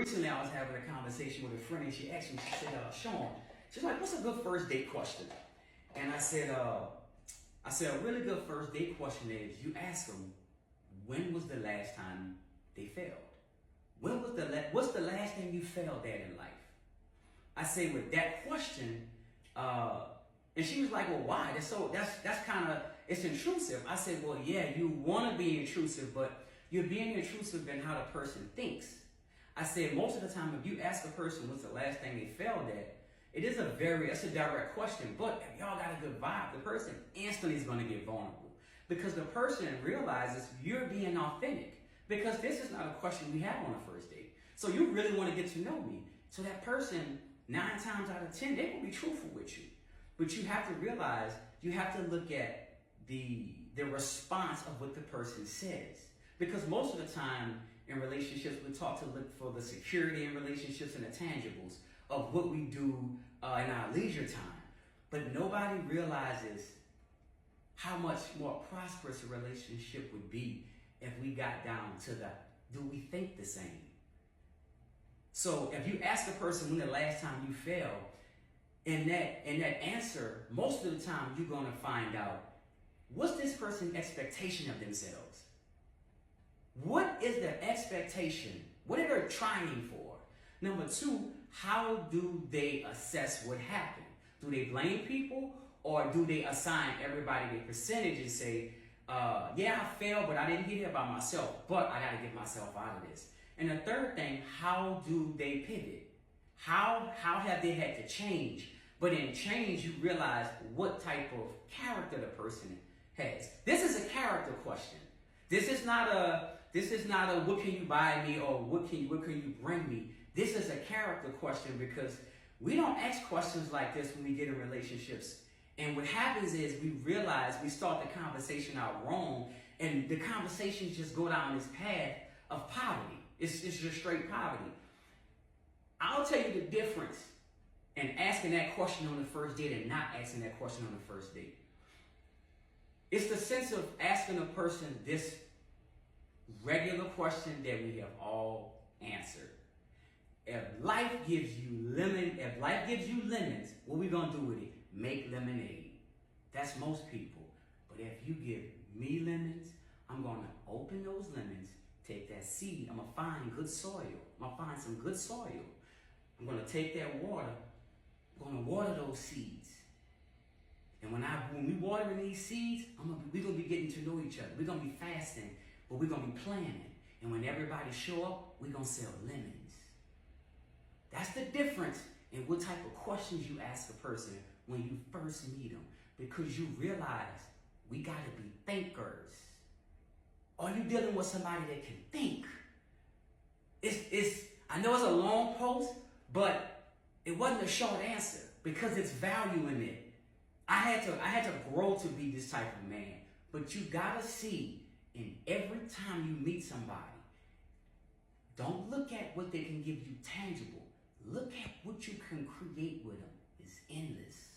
recently I was having a conversation with a friend, and she asked me, she said, Sean, she's like, what's a good first date question? And I said, a really good first date question is you ask them, when was the last time they failed? What's the last thing you failed at in life? I say with that question, and she was like, well, why? That's kind of, it's intrusive. I said, well, yeah, you want to be intrusive, but you're being intrusive in how the person thinks. I said, most of the time, if you ask a person what's the last thing they failed at, it's a direct question, but if y'all got a good vibe, the person instantly is going to get vulnerable because the person realizes you're being authentic because this is not a question we have on a first date. So you really want to get to know me. So that person, 9 times out of 10, they will be truthful with you. But you have to realize, you have to look at the response of what the person says. Because most of the time in relationships, we talk to look for the security in relationships and the tangibles of what we do in our leisure time. But nobody realizes how much more prosperous a relationship would be if we got down to do we think the same? So if you ask a person when the last time you failed, in that answer, most of the time you're going to find out what's this person's expectation of themselves. What is their expectation? What are they trying for? Number 2, how do they assess what happened? Do they blame people or do they assign everybody their percentage and say, yeah, I failed, but I didn't get here by myself, but I got to get myself out of this. And the third thing, how do they pivot? How have they had to change? But in change, you realize what type of character the person has. This is a character question. This is not a what can you buy me or what can you bring me. This is a character question because we don't ask questions like this when we get in relationships. And what happens is we realize we start the conversation out wrong, and the conversations just go down this path of poverty. It's just straight poverty. I'll tell you the difference in asking that question on the first date and not asking that question on the first date. It's the sense of asking a person this regular question that we have all answered. If life gives you lemons, what we gonna do with it? Make lemonade. That's most people. But if you give me lemons, I'm gonna open those lemons, take that seed, I'm gonna find good soil. I'm gonna find some good soil. I'm gonna take that water, I'm gonna water those seeds. And when we watering these seeds, we're gonna be getting to know each other. We're gonna be fasting, but we're gonna be planning. And when everybody show up, we're gonna sell lemons. That's the difference in what type of questions you ask a person when you first meet them. Because you realize we gotta be thinkers. Are you dealing with somebody that can think? I know it's a long post, but it wasn't a short answer because it's value in it. I had to grow to be this type of man. But you gotta see in every time you meet somebody, don't look at what they can give you tangible. Look at what you can create with them. It's endless.